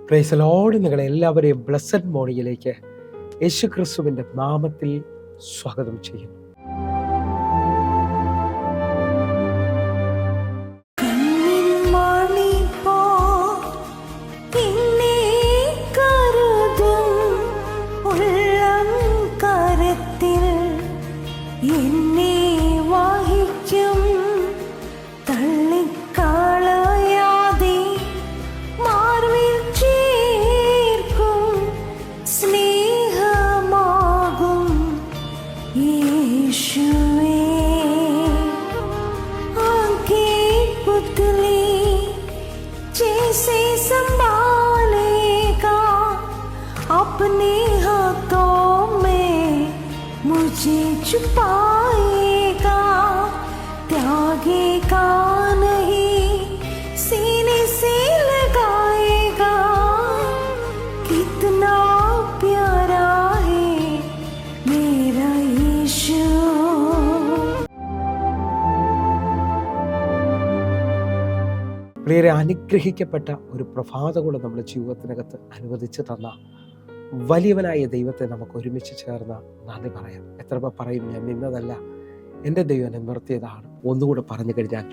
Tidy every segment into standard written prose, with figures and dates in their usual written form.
Praise the Lord. നിങ്ങളെ എല്ലാവരെയും blessed മോർണിംഗിലേക്ക് യേശു ക്രിസ്തുവിൻ്റെ നാമത്തിൽ സ്വാഗതം ചെയ്യുന്നു. अपने हाथों में मुझे छुपाएगा, त्यागेगा नहीं, सीने से लगाएगा। कितना प्यारा है मेरा यीशु। പ്രിയരെ, അനുഗ്രഹിക്കപ്പെട്ട ഒരു പ്രഭാതം കൂടെ നമ്മുടെ ജീവിതത്തിനകത്ത് അനുവദിച്ചു തന്ന വലിയവനായ ദൈവത്തെ നമുക്ക് ഒരുമിച്ച് ചേർന്ന് നന്ദി പറയാം. എത്ര പറയും, ഞാൻ നിന്നതല്ല, എൻ്റെ ദൈവം എന്നെ നിർത്തിയതാണ്. ഒന്നുകൂടെ പറഞ്ഞു കഴിഞ്ഞാൽ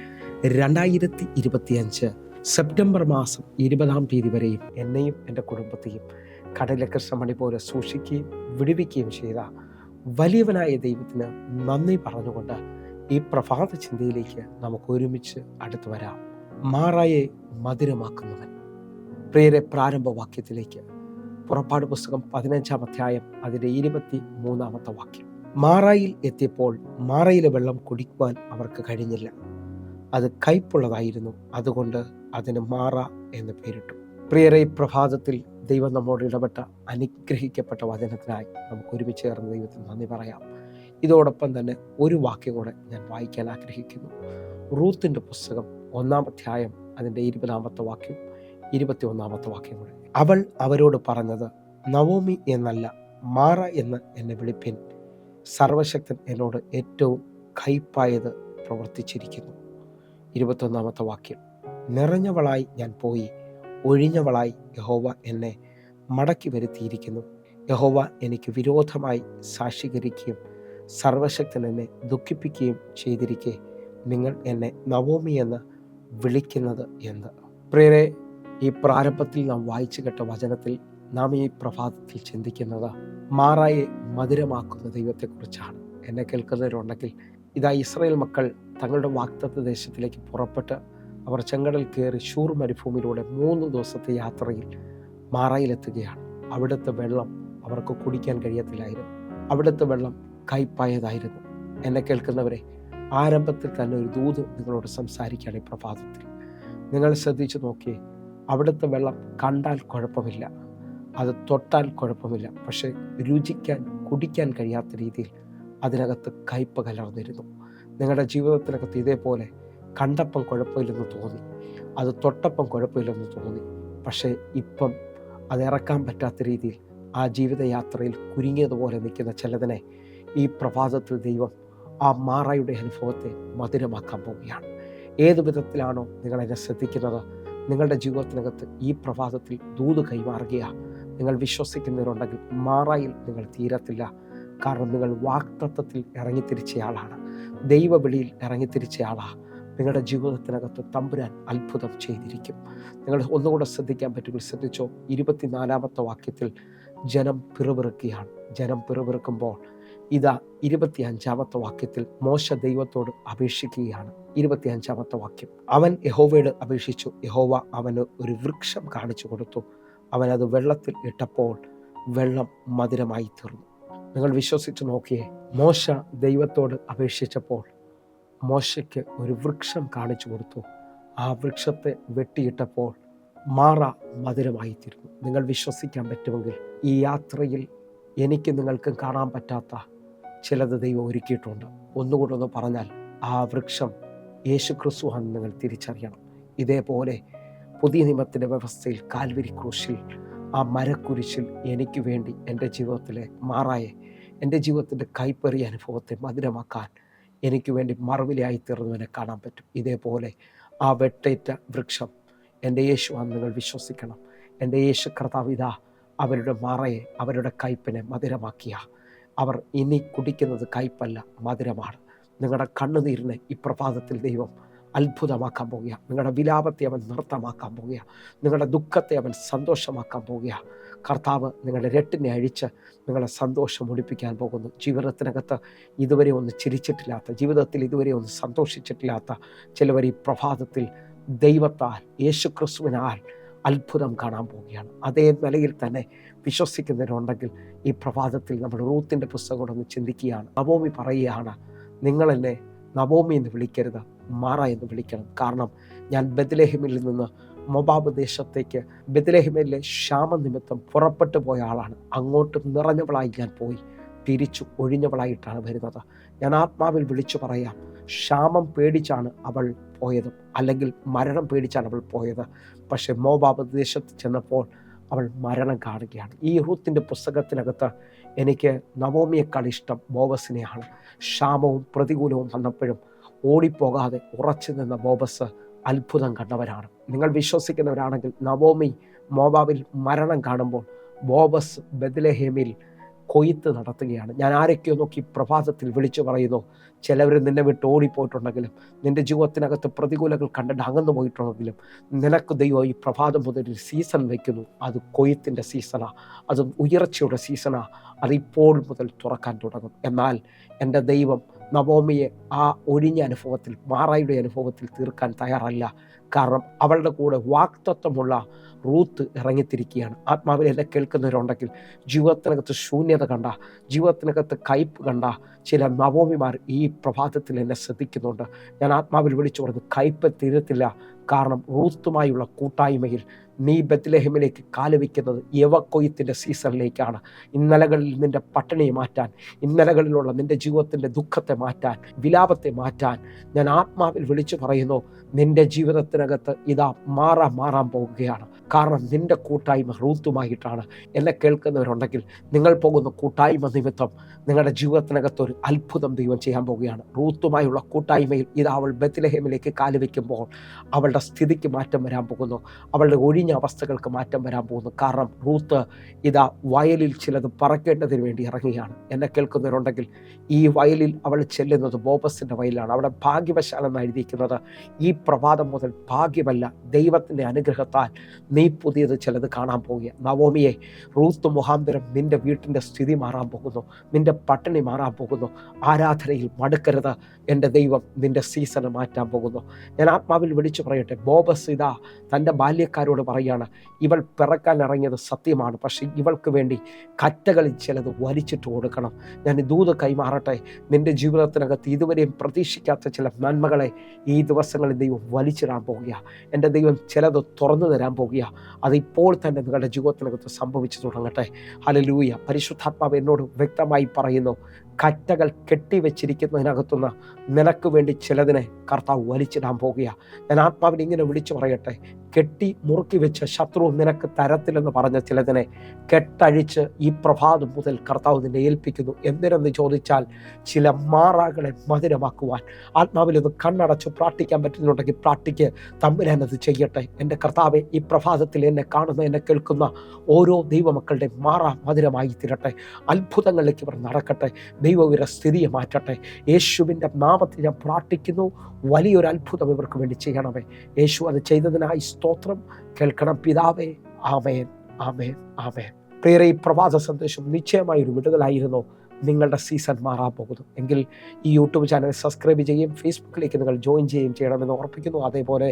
2025 സെപ്റ്റംബർ മാസം 20 വരെയും എന്നെയും എൻ്റെ കുടുംബത്തെയും കടലിലെ കൃഷ്ണമണി പോലെ സൂക്ഷിക്കുകയും വിടുവിക്കുകയും ചെയ്ത വലിയവനായ ദൈവത്തിന് നന്ദി പറഞ്ഞുകൊണ്ട് ഈ പ്രഭാത ചിന്തയിലേക്ക് നമുക്ക് ഒരുമിച്ച് അടുത്തു വരാം. മാറായെ മധുരമാക്കുന്നവൻ. പ്രിയരെ, പ്രാരംഭവാക്യത്തിലേക്ക് പുറപ്പാട് പുസ്തകം 15-ാം അധ്യായം അതിൻ്റെ 23-ാമത്തെ വാക്യം. മാറായിൽ എത്തിയപ്പോൾ മാറയിലെ വെള്ളം കുടിക്കുവാൻ അവർക്ക് കഴിഞ്ഞില്ല. അത് കയ്പുള്ളതായിരുന്നു, അതുകൊണ്ട് അതിന് മാറ എന്ന് പേരിട്ടു. പ്രിയരെ, പ്രഭാതത്തിൽ ദൈവം നമ്മോട് ഇടപെട്ട അനുഗ്രഹിക്കപ്പെട്ട വചനത്തിനായി നമുക്ക് ഒരുമിച്ച് ചേർന്ന് ദൈവത്തിന് നന്ദി പറയാം. ഇതോടൊപ്പം തന്നെ ഒരു വാക്യം കൂടെ ഞാൻ വായിക്കാൻ ആഗ്രഹിക്കുന്നു. റൂത്തിൻ്റെ പുസ്തകം 1-ാം അധ്യായം അതിൻ്റെ 20-ാമത്തെ വാക്യം 21-ാമത്തെ വാക്യം കൂടെ. അവൾ അവരോട് പറഞ്ഞത്, നവോമി എന്നല്ല, മാറ എന്ന് എന്നെ വിളിപ്പിൻ. സർവശക്തൻ എന്നോട് ഏറ്റവും കയ്പായത് പ്രവർത്തിച്ചിരിക്കുന്നു. 21-ാമത്തെ വാക്യം. നിറഞ്ഞവളായി ഞാൻ പോയി, ഒഴിഞ്ഞവളായി യഹോവ എന്നെ മടക്കി വരുത്തിയിരിക്കുന്നു. യഹോവ എനിക്ക് വിരോധമായി സാക്ഷീകരിക്കുകയും സർവശക്തൻ എന്നെ ദുഃഖിപ്പിക്കുകയും ചെയ്തിരിക്കെ നിങ്ങൾ എന്നെ നവോമി എന്ന് വിളിക്കുന്നത് എന്ത്? പ്രിയരെ, ഈ പ്രാരംഭത്തിൽ നാം വായിച്ചു കേട്ട വചനത്തിൽ നാം ഈ പ്രഭാതത്തിൽ ചിന്തിക്കുന്നത് മാറായെ മധുരമാക്കുന്ന ദൈവത്തെക്കുറിച്ചാണ്. എന്നെ കേൾക്കുന്നവരുണ്ടെങ്കിൽ, ഇതാ ഇസ്രായേൽ മക്കൾ തങ്ങളുടെ വാഗ്ദത്ത ദേശത്തിലേക്ക് പുറപ്പെട്ട് അവർ ചെങ്കടൽ കയറി ശൂർ മരുഭൂമിയിലൂടെ 3 ദിവസത്തെ യാത്രയിൽ മാറായിലെത്തുകയാണ്. അവിടുത്തെ വെള്ളം അവർക്ക് കുടിക്കാൻ കഴിയത്തില്ലായിരുന്നു. അവിടുത്തെ വെള്ളം കയ്പായതായിരുന്നു. എന്നെ കേൾക്കുന്നവരെ, ആരംഭത്തിൽ തന്നെ ഒരു ദൂത് നിങ്ങളോട് സംസാരിക്കുകയാണ്. ഈ പ്രഭാതത്തിൽ നിങ്ങൾ ശ്രദ്ധിച്ചു നോക്കിയേ, അവിടുത്തെ വെള്ളം കണ്ടാൽ കുഴപ്പമില്ല, അത് തൊട്ടാൽ കുഴപ്പമില്ല, പക്ഷെ രുചിക്കാൻ കുടിക്കാൻ കഴിയാത്ത രീതിയിൽ അതിനകത്ത് കയ്പ് കലർന്നിരുന്നു. നിങ്ങളുടെ ജീവിതത്തിനകത്ത് ഇതേപോലെ കണ്ടപ്പം കുഴപ്പമില്ലെന്ന് തോന്നി, അത് തൊട്ടപ്പം കുഴപ്പമില്ലെന്ന് തോന്നി, പക്ഷേ ഇപ്പം അത് ഇറക്കാൻ പറ്റാത്ത രീതിയിൽ ആ ജീവിതയാത്രയിൽ കുരുങ്ങിയതുപോലെ നിൽക്കുന്ന ചിലതിനെ ഈ പ്രഭാതത്തിൽ ദൈവം ആ മാറായുടെ അനുഭവത്തെ മധുരമാക്കാൻ പോവുകയാണ്. ഏതു വിധത്തിലാണോ നിങ്ങളെന്നെ ശ്രദ്ധിക്കുന്നത്, നിങ്ങളുടെ ജീവിതത്തിനകത്ത് ഈ പ്രഭാതത്തിൽ ദൂത് കൈമാറുകയാണ്. നിങ്ങൾ വിശ്വസിക്കുന്നവരുണ്ടെങ്കിൽ മാറായിൽ നിങ്ങൾ തീരത്തില്ല. കാരണം നിങ്ങൾ വാഗ്ദത്തത്തിൽ ഇറങ്ങിത്തിരിച്ചയാളാണ്, ദൈവവിളിയിൽ ഇറങ്ങിത്തിരിച്ചയാളാണ്. നിങ്ങളുടെ ജീവിതത്തിനകത്ത് തമ്പുരാൻ അത്ഭുതം ചെയ്തിരിക്കും. നിങ്ങൾ ഒന്നുകൂടെ ശ്രദ്ധിക്കാൻ പറ്റുമെങ്കിൽ ശ്രദ്ധിച്ചോ. 24-ാമത്തെ വാക്യത്തിൽ ജനം പിറുപിറുക്കുകയാണ്. ജനം പിറുപിറുക്കുമ്പോൾ ഇതാ 25-ാമത്തെ വാക്യത്തിൽ മോശ ദൈവത്തോട് അപേക്ഷിക്കുകയാണ്. 25-ാമത്തെ വാക്യം. അവൻ യഹോവയോട് അപേക്ഷിച്ചു, യഹോവ അവന് ഒരു വൃക്ഷം കാണിച്ചു കൊടുത്തു. അവനത് വെള്ളത്തിൽ ഇട്ടപ്പോൾ വെള്ളം മധുരമായി തീർന്നു. നിങ്ങൾ വിശ്വസിച്ച് നോക്കിയേ, മോശ ദൈവത്തോട് അപേക്ഷിച്ചപ്പോൾ മോശയ്ക്ക് ഒരു വൃക്ഷം കാണിച്ചു കൊടുത്തു. ആ വൃക്ഷത്തെ വെട്ടിയിട്ടപ്പോൾ മാറ മധുരമായി തീർന്നു. നിങ്ങൾ വിശ്വസിക്കാൻ പറ്റുമെങ്കിൽ ഈ യാത്രയിൽ എനിക്ക് നിങ്ങൾക്കും കാണാൻ പറ്റാത്ത ചിലത് ദൈവം ഒരുക്കിയിട്ടുണ്ട്. ഒന്നുകൂടെ ഒന്ന് പറഞ്ഞാൽ, ആ വൃക്ഷം യേശു ക്രിസ്തുവാണെന്ന് നിങ്ങൾ തിരിച്ചറിയണം. ഇതേപോലെ പുതിയ നിയമത്തിൻ്റെ വ്യവസ്ഥയിൽ കാൽവരി ക്രൂശിൽ ആ മരക്കുരിശിൽ എനിക്ക് വേണ്ടി എൻ്റെ ജീവിതത്തിലെ മാറായെ, എൻ്റെ ജീവിതത്തിൻ്റെ കൈപ്പറിയ അനുഭവത്തെ മധുരമാക്കാൻ എനിക്ക് വേണ്ടി മറുവിലയായി തീർന്നവനെ കാണാൻ പറ്റും. ഇതേപോലെ ആ വെട്ടേറ്റ വൃക്ഷം എൻ്റെ യേശുവാണെന്ന് നിങ്ങൾ വിശ്വസിക്കണം. എൻ്റെ യേശു കർത്താവ് ഇതാ അവരുടെ മറയെ, അവരുടെ കയ്പിനെ മധുരമാക്കിയ അവർ ഇനി കുടിക്കുന്നത് കയ്പല്ല, മധുരമാണ്. നിങ്ങളുടെ കണ്ണുനീരിനെ ഈ പ്രഭാതത്തിൽ ദൈവം അത്ഭുതമാക്കാൻ പോകുക. നിങ്ങളുടെ വിലാപത്തെ അവൻ നൃത്തമാക്കാൻ പോകുക. നിങ്ങളുടെ ദുഃഖത്തെ അവൻ സന്തോഷമാക്കാൻ പോകുക. കർത്താവ് നിങ്ങളുടെ രട്ടിനെ അഴിച്ച് നിങ്ങളെ സന്തോഷം ഒളിപ്പിക്കാൻ പോകുന്നു. ജീവിതത്തിനകത്ത് ഇതുവരെ ഒന്ന് ചിരിച്ചിട്ടില്ലാത്ത, ജീവിതത്തിൽ ഇതുവരെ ഒന്ന് സന്തോഷിച്ചിട്ടില്ലാത്ത ചിലവർ ഈ പ്രഭാതത്തിൽ ദൈവത്താൽ, യേശുക്രിസ്തുവിനാൽ അത്ഭുതം കാണാൻ പോവുകയാണ്. അതേ നിലയിൽ തന്നെ വിശ്വസിക്കുന്നവരുണ്ടെങ്കിൽ ഈ പ്രഭാതത്തിൽ നമ്മൾ റൂത്തിൻ്റെ പുസ്തകം ഒന്ന് ചിന്തിക്കുകയാണ്. നവോമി പറയുകയാണ്, നിങ്ങളെന്നെ നവോമി എന്ന് വിളിക്കരുത്, മാറ എന്ന് വിളിക്കണം. കാരണം ഞാൻ ബെത്ലഹേമിൽ നിന്ന് മൊബാബ് ദേശത്തേക്ക്, ബെത്ലഹേമിലെ ക്ഷാമനിമിത്തം പുറപ്പെട്ടു പോയ ആളാണ്. അങ്ങോട്ട് നിറഞ്ഞവളായി ഞാൻ പോയി, തിരിച്ചു ഒഴിഞ്ഞവളായിട്ടാണ് വരുന്നത്. ഞാൻ ആത്മാവിൽ വിളിച്ചു പറയാം, ക്ഷാമം പേടിച്ചാണ് അവൾ പോയത്, അല്ലെങ്കിൽ മരണം പേടിച്ചാണ് അവൾ പോയത്. പക്ഷെ മോവാബ് ദേശത്ത് ചെന്നപ്പോൾ അവൾ മരണം കാണുകയാണ്. ഈ റൂത്തിൻ്റെ പുസ്തകത്തിനകത്ത് എനിക്ക് നവോമിയേക്കാൾ ഇഷ്ടം ബോവസിനെയാണ്. ക്ഷാമവും പ്രതികൂലവും വന്നപ്പോഴും ഓടിപ്പോകാതെ ഉറച്ചു നിന്ന ബോവസ് അത്ഭുതം കണ്ടവരാണ്. നിങ്ങൾ വിശ്വസിക്കുന്നവരാണെങ്കിൽ നവോമി മോവാബിൽ മരണം കാണുമ്പോൾ ബോവസ് ബെത്ലഹേമിൽ കൊയ്ത്ത് നടത്തുകയാണ്. ഞാൻ ആരൊക്കെയോ നോക്കി പ്രഭാതത്തിൽ വിളിച്ചു പറയുന്നു, ചിലവർ നിന്നെ വിട്ട് ഓടിപ്പോയിട്ടുണ്ടെങ്കിലും, നിൻ്റെ ജീവിതത്തിനകത്ത് പ്രതികൂലങ്ങൾ കണ്ടിട്ട് അകന്നു പോയിട്ടുണ്ടെങ്കിലും, നിനക്ക് ദൈവം ഈ പ്രഭാതം മുതൽ ഒരു സീസൺ വയ്ക്കുന്നു. അത് കൊയ്ത്തിൻ്റെ സീസണാണ്, അത് ഉയർച്ചയുടെ സീസണാണ്. അത് ഇപ്പോൾ മുതൽ തുറക്കാൻ തുടങ്ങും. എന്നാൽ എൻ്റെ ദൈവം നവോമിയെ ആ ഒഴിഞ്ഞ അനുഭവത്തിൽ, മാറായുടെ അനുഭവത്തിൽ തീർക്കാൻ തയ്യാറല്ല. കാരണം അവളുടെ കൂടെ വാക്തത്വമുള്ള റൂത്ത് ഇറങ്ങിത്തിരിക്കുകയാണ്. ആത്മാവിൽ എന്നെ കേൾക്കുന്നവരുണ്ടെങ്കിൽ, ജീവിതത്തിനകത്ത് ശൂന്യത കണ്ട, ജീവിതത്തിനകത്ത് കയ്പ് കണ്ട ചില നവോമിമാർ ഈ പ്രഭാതത്തിൽ എന്നെ ശ്രദ്ധിക്കുന്നുണ്ട്. ഞാൻ ആത്മാവിൽ വിളിച്ചു പറഞ്ഞു, കയ്പ് തീരത്തില്ല. കാരണം റൂത്തുമായുള്ള കൂട്ടായ്മയിൽ നീ ബെത്ലഹേമിലേക്ക് കാലുവയ്ക്കുന്നത് യവക്കൊയ്ത്തിൻ്റെ സീസണിലേക്കാണ്. ഇന്നലകളിൽ നിൻ്റെ പട്ടിണിയെ മാറ്റാൻ, ഇന്നലകളിലുള്ള നിൻ്റെ ജീവിതത്തിൻ്റെ ദുഃഖത്തെ മാറ്റാൻ, വിലാപത്തെ മാറ്റാൻ ഞാൻ ആത്മാവിൽ വിളിച്ചു പറയുന്നു. നിൻ്റെ ജീവിതത്തിനകത്ത് ഇതാ മാറാൻ പോകുകയാണ്. കാരണം നിൻ്റെ കൂട്ടായ്മ റൂത്തുമായിട്ടാണ്. എന്നെ കേൾക്കുന്നവരുണ്ടെങ്കിൽ, നിങ്ങൾ പോകുന്ന കൂട്ടായ്മ നിമിത്തം നിങ്ങളുടെ ജീവിതത്തിനകത്ത് ഒരു അത്ഭുതം ദൈവം ചെയ്യാൻ പോവുകയാണ്. റൂത്തുമായുള്ള കൂട്ടായ്മയിൽ ഇതാ അവൾ ബെത്ലഹേമിലേക്ക് കാലുവയ്ക്കുമ്പോൾ അവളുടെ സ്ഥിതിക്ക് മാറ്റം വരാൻ പോകുന്നു. അവളുടെ ഒഴിഞ്ഞ അവസ്ഥകൾക്ക് മാറ്റം വരാൻ പോകുന്നു. കാരണം റൂത്ത് ഇതാ വയലിൽ ചിലത് പറക്കേണ്ടതിന് വേണ്ടി ഇറങ്ങുകയാണ്. എന്നെ കേൾക്കുന്നവരുണ്ടെങ്കിൽ, ഈ വയലിൽ അവൾ ചെല്ലുന്നത് ബോബസിൻ്റെ വയലിലാണ്. അവിടെ ഭാഗ്യവശാലെന്ന് എഴുതിയിരിക്കുന്നത്. ഈ പ്രഭാതം മുതൽ ഭാഗ്യമല്ല, ദൈവത്തിൻ്റെ അനുഗ്രഹത്താൽ നീ പുതിയത് ചിലത് കാണാൻ പോവുക. നവോമിയെ, റൂത്ത് മുഖാന്തരം നിൻ്റെ വീട്ടിൻ്റെ സ്ഥിതി മാറാൻ പോകുന്നു, നിൻ്റെ പട്ടിണി മാറാൻ പോകുന്നു. ആരാധനയിൽ മടുക്കരുത്, എൻ്റെ ദൈവം നിൻ്റെ സീസണ് മാറ്റാൻ പോകുന്നു. ഞാൻ ആത്മാവിൽ വിളിച്ചു പറയട്ടെ, ബോബസ് ഇതാ തൻ്റെ ബാല്യക്കാരോട് പറയാണ്, ഇവൾ പിറക്കാൻ ഇറങ്ങിയത് സത്യമാണ്, പക്ഷേ ഇവൾക്ക് വേണ്ടി കറ്റകളിൽ ചിലത് വലിച്ചിട്ട് കൊടുക്കണം. ഞാൻ ദൂത് കൈമാറട്ടെ, നിൻ്റെ ജീവിതത്തിനകത്ത് ഇതുവരെയും പ്രതീക്ഷിക്കാത്ത ചില നന്മകളെ ഈ ദിവസങ്ങളിൽ ദൈവം വലിച്ചിടാൻ പോകുക. എൻ്റെ ദൈവം ചിലത് തുറന്നു തരാൻ പോകുക. അതിപ്പോൾ തന്നെ നിങ്ങളുടെ ജീവിതത്തിനകത്ത് സംഭവിച്ചു തുടങ്ങട്ടെ. ഹല്ലേലൂയ. പരിശുദ്ധാത്മാവ് എന്നോട് വ്യക്തമായി പറയുന്നു, കറ്റകൾ കെട്ടിവെച്ചിരിക്കുന്നതിനകത്തുനിന്ന് നിനക്ക് വേണ്ടി ചിലതിനെ കർത്താവ് വലിച്ചിടാൻ പോകുക. ഞാൻ ആത്മാവിനെ ഇങ്ങനെ വിളിച്ചു പറയട്ടെ, കെട്ടി മുറുക്കി വെച്ച് ശത്രു നിനക്ക് തരത്തിലെന്ന് പറഞ്ഞ ചിലതിനെ കെട്ടഴിച്ച് ഈ പ്രഭാതം മുതൽ കർത്താവ് നിന്നെ ഏൽപ്പിക്കുന്നു. എന്തിനെന്ന് ചോദിച്ചാൽ, ചില മാറാകളെ മധുരമാക്കുവാൻ. ആത്മാവിലൊന്ന് കണ്ണടച്ച് പ്രാർത്ഥിക്കാൻ പറ്റുന്നുണ്ടെങ്കിൽ പ്രാർത്ഥിക്ക്, തമ്പുരാനത് ചെയ്യട്ടെ. എൻ്റെ കർത്താവെ, ഈ പ്രഭാതത്തിൽ എന്നെ കാണുന്ന, എന്നെ കേൾക്കുന്ന ഓരോ ദൈവമക്കളുടെ മാറാ മധുരമായി തീരട്ടെ. അത്ഭുതങ്ങളിലേക്ക് ഇവർ നടക്കട്ടെ. ദൈവം ഇവരുടെ സ്ഥിതിയെ മാറ്റട്ടെ. യേശുവിൻ്റെ നാമത്തിൽ ഞാൻ പ്രാർത്ഥിക്കുന്നു, വലിയൊരു അത്ഭുതം ഇവർക്ക് വേണ്ടി ചെയ്യണമേ. യേശു അത് ചെയ്തതിനായി സ്തോത്രം. കേൾക്കണം പിതാവേ. ആമേൻ, ആമേൻ, ആമേൻ. പ്രിയരെ, ഈ പ്രഭാത സന്ദേശം നിശ്ചയമായൊരു വിടുതലായിരുന്നു. നിങ്ങളുടെ സീസൺ മാറാൻ പോകുന്നു എങ്കിൽ ഈ യൂട്യൂബ് ചാനൽ സബ്സ്ക്രൈബ് ചെയ്യുകയും ഫേസ്ബുക്കിലേക്ക് നിങ്ങൾ ജോയിൻ ചെയ്യുകയും ചെയ്യണമെന്ന് ഓർപ്പിക്കുന്നു. അതേപോലെ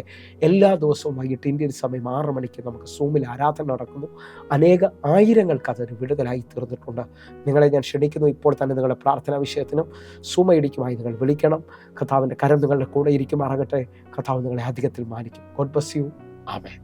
എല്ലാ ദിവസവും വൈകിട്ട് ഇന്ത്യൻ സമയം 6 മണിക്ക് നമുക്ക് സൂമിൽ ആരാധന നടക്കുന്നു. ആയിരങ്ങൾക്ക് അതൊരു വിടുതലായി തീർന്നിട്ടുണ്ട്. നിങ്ങളെ ഞാൻ ക്ഷണിക്കുന്നു, ഇപ്പോൾ തന്നെ നിങ്ങളുടെ പ്രാർത്ഥനാ വിഷയത്തിനും സൂമയിടിക്കുമായി നിങ്ങൾ വിളിക്കണം. കർത്താവിൻ്റെ കരം നിങ്ങളുടെ കൂടെ ഇരിക്കുമാറാകട്ടെ. കർത്താവ് നിങ്ങളെ അധികത്തിൽ മാനിക്കും. God bless you. ആമേൻ.